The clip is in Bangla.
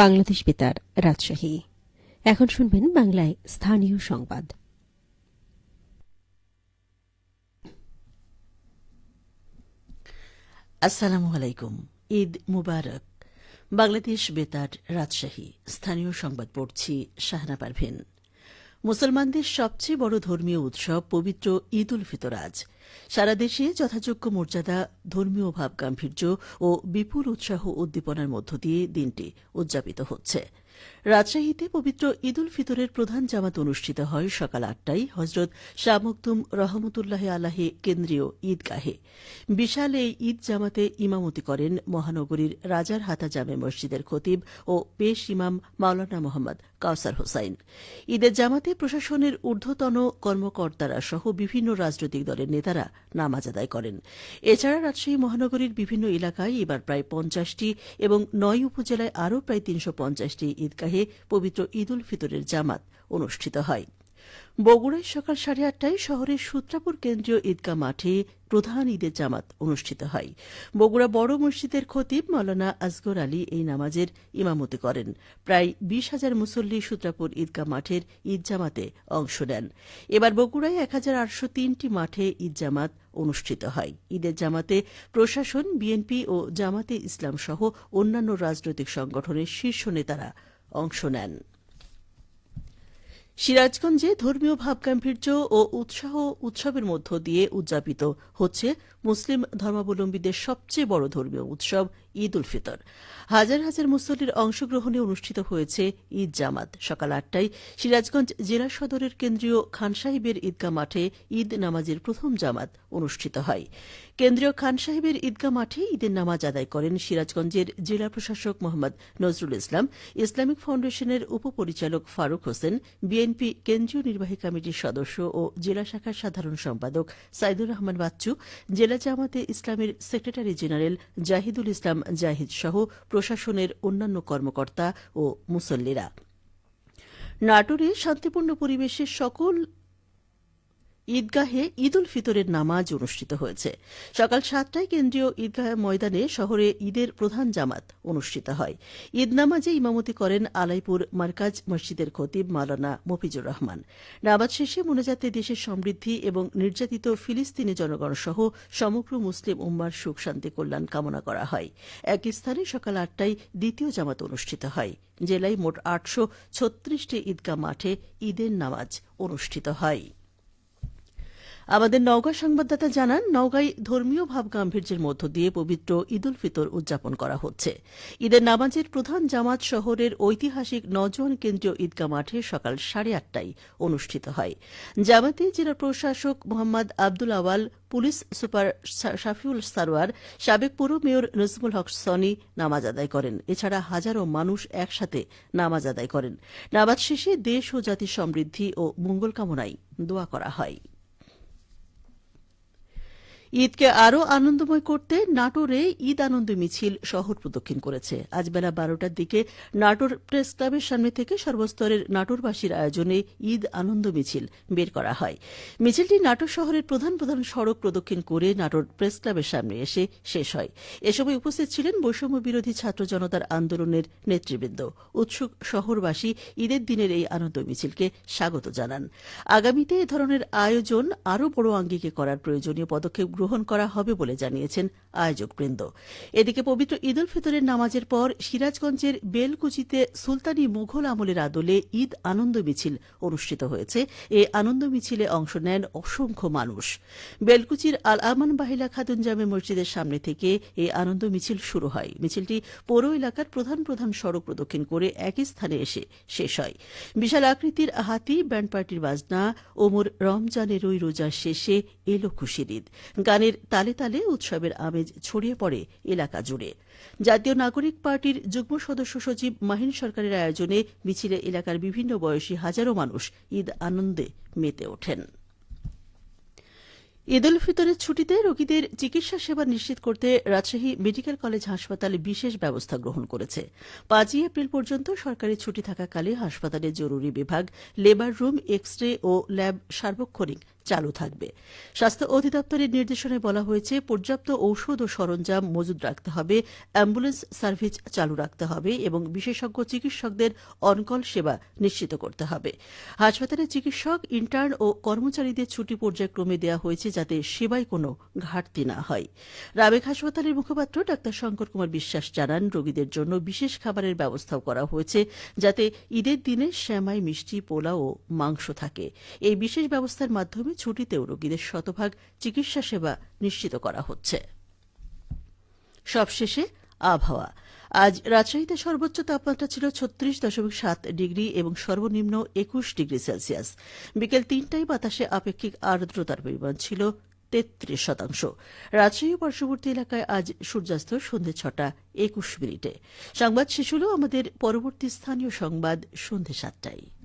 বাংলাদেশ বেতার রাজশাহী। এখন শুনবেন বাংলায় স্থানীয় সংবাদ। আসসালামু আলাইকুম। ঈদ মুবারক। বাংলাদেশ বেতার রাজশাহী স্থানীয় সংবাদ পড়ছি শাহনা পারভিন। মুসলমানদের সবচেয়ে বড় ধর্মীয় উৎসব পবিত্র ঈদ উল ফিতর আজ। সারা দেশে যথাযোগ্য মর্যাদা, ধর্মীয় ভাব গাম্ভীর্য ও বিপুল উৎসাহ উদ্দীপনার মধ্য দিয়ে দিনটি উদযাপিত হচ্ছে। রাজশাহীতে পবিত্র ঈদ উল ফিতরের প্রধান জামাত অনুষ্ঠিত হয় সকাল ৮টায় হজরত শাহ মখদুম রহমতুল্লাহ আলাহে কেন্দ্রীয় ঈদগাহে। বিশাল এই ঈদ জামাতে ইমামতি করেন মহানগরীর রাজারহাতা জামে মসজিদের খতিব ও পেশ ইমাম মাওলানা মোহাম্মদ কাউসার হোসাইন। ঈদের জামাতে প্রশাসনের ঊর্ধ্বতন কর্মকর্তারা সহ বিভিন্ন রাজনৈতিক দলের নেতারা নামাজ আদায় করেন। এছাড়া রাজশাহী মহানগরীর বিভিন্ন এলাকায় এবার প্রায় ৫০টি এবং ৯ উপজেলায় আরও প্রায় ৩৫০টি ঈদগাহে পবিত্র ঈদ উল ফিতরের জামাত অনুষ্ঠিত হয়। বগুড়ায় সকাল ৮:৩০টায় শহরের সূত্রাপুর কেন্দ্রীয় ঈদগাহ মাঠে প্রধান ঈদের জামাত অনুষ্ঠিত হয়। বগুড়া বড় মসজিদের খতিব মাওলানা আসগর আলী এই নামাজের ইমামতি করেন। প্রায় ২০,০০০ মুসল্লি সূত্রাপুর ঈদগাহ মাঠের ঈদ জামাতে অংশ নেন। এবার বগুড়ায় ১,৮০৩টি মাঠে ঈদ জামাত অনুষ্ঠিত হয়। ঈদের জামাতে প্রশাসন, বিএনপি ও জামাতে ইসলাম সহ অন্যান্য রাজনৈতিক সংগঠনের শীর্ষ নেতারা অংশ নেন। সিরাজগঞ্জে ধর্মীয় ভাবগাম্ভীর্য ও উৎসবের মধ্য দিয়ে উদযাপিত হচ্ছে মুসলিম ধর্মাবলম্বীদের সবচেয়ে বড় ধর্মীয় উৎসব ঈদ উল ফিতর। হাজার হাজার মুসল্লির অংশগ্রহণে অনুষ্ঠিত হয়েছে ঈদ জামাত। সকাল ৮টায় সিরাজগঞ্জ জেলা সদরের কেন্দ্রীয় খান সাহিবের ঈদগাহ মাঠে ঈদ নামাজের প্রথম জামাত অনুষ্ঠিত হয়। কেন্দ্রীয় খান সাহিবের ঈদগাহ মাঠে ঈদের নামাজ আদায় করেন সিরাজগঞ্জের জেলা প্রশাসক মোহাম্মদ নজরুল ইসলাম, ইসলামিক ফাউন্ডেশনের উপপরিচালক ফারুক হোসেন, বিএনপি কেন্দ্রীয় নির্বাহী কমিটির সদস্য ও জেলা শাখার সাধারণ সম্পাদক সাইদুর রহমান বাচ্চু, জেলা জামাতে ইসলামের সেক্রেটারি জেনারেল জাহিদুল ইসলাম জাহিদ সহ প্রশাসনের অন্যান্য কর্মকর্তা ও মুসল্লিরা। নাটোরে শান্তিপূর্ণ পরিবেশে সকল ঈদগাহে ঈদ উল ফিতরের নামাজ অনুষ্ঠিত হয়েছে। সকাল ৭টায় কেন্দ্রীয় ঈদগাহ ময়দানে শহরে ঈদের প্রধান জামাত অনুষ্ঠিত হয়। ঈদ নামাজে ইমামতি করেন আলাইপুর মার্কাজ মসজিদের খতিব মাওলানা মফিজুর রহমান। নামাজ শেষে মোনাজাতে দেশের সমৃদ্ধি এবং নির্যাতিত ফিলিস্তিনি জনগণ সহ সমগ্র মুসলিম উম্মার সুখ শান্তি কল্যাণ কামনা করা হয়। একই স্থানে সকাল ৮টায় দ্বিতীয় জামাত অনুষ্ঠিত হয়। জেলায় মোট ৮৩৬টি ঈদগাহ মাঠে ঈদের নামাজ অনুষ্ঠিত হয়। আমাদের নওগাঁ সংবাদদাতা জানান, নওগাঁয় ধর্মীয় ভাব গাম্ভীর্যের মধ্য দিয়ে পবিত্র ঈদ উল ফিতর উদযাপন করা হচ্ছে। ঈদের নামাজের প্রধান জামাত শহরের ঐতিহাসিক নওজোয়ান কেন্দ্রীয় ঈদগাহ মাঠে সকাল ৮:৩০টায় অনুষ্ঠিত হয়। জামাতে জেলা প্রশাসক মোহাম্মদ আব্দুল আওয়াল, পুলিশ সুপার শাফিউল সারোয়ার, সাবেক পৌর মেয়র নজমুল হক সনি নামাজ আদায় করেন। এছাড়া হাজারো মানুষ একসাথে নামাজ আদায় করেন। নামাজ শেষে দেশ ও জাতির সমৃদ্ধি ও মঙ্গল কামনায় দোয়া করা হয়। ঈদকে আরও আনন্দময় করতে নাটোরে ঈদ আনন্দ মিছিল শহর প্রদক্ষিণ করেছে। আজ বেলা ১২টার দিকে নাটোর প্রেস ক্লাবের সামনে থেকে সর্বস্তরের নাটোরবাসীর আয়োজনে ঈদ আনন্দ মিছিল বের করা হয়। মিছিলটি নাটোর শহরের প্রধান প্রধান সড়ক প্রদক্ষিণ করে নাটোর প্রেস ক্লাবের সামনে এসে শেষ হয়। এ সময় উপস্থিত ছিলেন বৈষম্য বিরোধী ছাত্র জনতার আন্দোলনের নেতৃবৃন্দ। উৎসুক শহরবাসী ঈদের দিনের এই আনন্দ মিছিলকে স্বাগত জানান। আগামীতে এ ধরনের আয়োজন আরও বড় আঙ্গিকে করার প্রয়োজনীয় পদক্ষেপ গ্রহণ করা হবে বলে জানিয়েছেন আয়োজকবৃন্দ। এদিকে পবিত্র ঈদ উল ফিতরের নামাজের পর সিরাজগঞ্জের বেলকুচিতে সুলতানি মুঘল আমলের আদলে ঈদ আনন্দ মিছিল অনুষ্ঠিত হয়েছে। এই আনন্দ মিছিলে অংশ নেন অসংখ্য মানুষ। বেলকুচির আল আমান বাহিলা খাতুন জামে মসজিদের সামনে থেকে এই আনন্দ মিছিল শুরু হয়। মিছিলটি পৌর এলাকার প্রধান প্রধান সড়ক প্রদক্ষিণ করে একই স্থানে এসে শেষ হয়। বিশাল আকৃতির হাতি, ব্যান্ড পার্টির বাজনা, ওমর রমজানেরই রোজা শেষে এলো খুশির ঈদ গানের তালে তালে উৎসবের আমেজ ছড়িয়ে পড়ে এলাকা জুড়ে। জাতীয় নাগরিক পার্টির যুগ্ম সদস্য সচিব মাহিন সরকারের আয়োজনে মিছিলে এলাকার বিভিন্ন বয়সী হাজারো মানুষ ঈদ আনন্দে মেতে ওঠেন। ঈদ উল ফিতরের ছুটিতে রোগীদের চিকিৎসা সেবা নিশ্চিত করতে রাজশাহী মেডিকেল কলেজ হাসপাতাল বিশেষ ব্যবস্থা গ্রহণ করেছে। ৫ই এপ্রিল পর্যন্ত সরকারি ছুটি থাকাকালে হাসপাতালের জরুরি বিভাগ, লেবার রুম, এক্স রে ও ল্যাব সার্বক্ষণিক চালু থাকবে। স্বাস্থ্য অধিদপ্তরের নির্দেশনায় বলা হয়েছে, পর্যাপ্ত ঔষধ ও সরঞ্জাম মজুদ রাখতে হবে, অ্যাম্বুলেন্স সার্ভিস চালু রাখতে হবে এবং বিশেষজ্ঞ চিকিৎসকদের অনকল সেবা নিশ্চিত করতে হবে। হাসপাতালে চিকিৎসক, ইন্টার্ন ও কর্মচারীদের ছুটি পর্যায়ক্রমে দেওয়া হয়েছে, যাতে সেবায় কোনো ঘাটতি না হয়। রাবেক হাসপাতালের মুখপাত্র ডাক্তার শঙ্কর কুমার বিশ্বাস জানান, রোগীদের জন্য বিশেষ খাবারের ব্যবস্থাও করা হয়েছে, যাতে ঈদের দিনে সেমাই, মিষ্টি, পোলাও ও মাংস থাকে। এই বিশেষ ব্যবস্থার মাধ্যমে ছুটিতেও রোগীদের শতভাগ চিকিৎসা সেবা নিশ্চিত করা হচ্ছে। সবশেষে আবহাওয়া। আজ রাজশাহীতে সর্বোচ্চ তাপমাত্রা ছিল 36.7 ডিগ্রি এবং সর্বনিম্ন 21 ডিগ্রি সেলসিয়াস। বিকেল 3টায় বাতাসে আপেক্ষিক আর্দ্রতার পরিমাণ ছিল 33%। রাজশাহী পার্শ্ববর্তী এলাকায় আজ সূর্যাস্ত সন্ধ্যে 6:21। সংবাদ শেষ হল। আমাদের পরবর্তী স্থানীয় সংবাদ সন্ধ্যে 7টায়।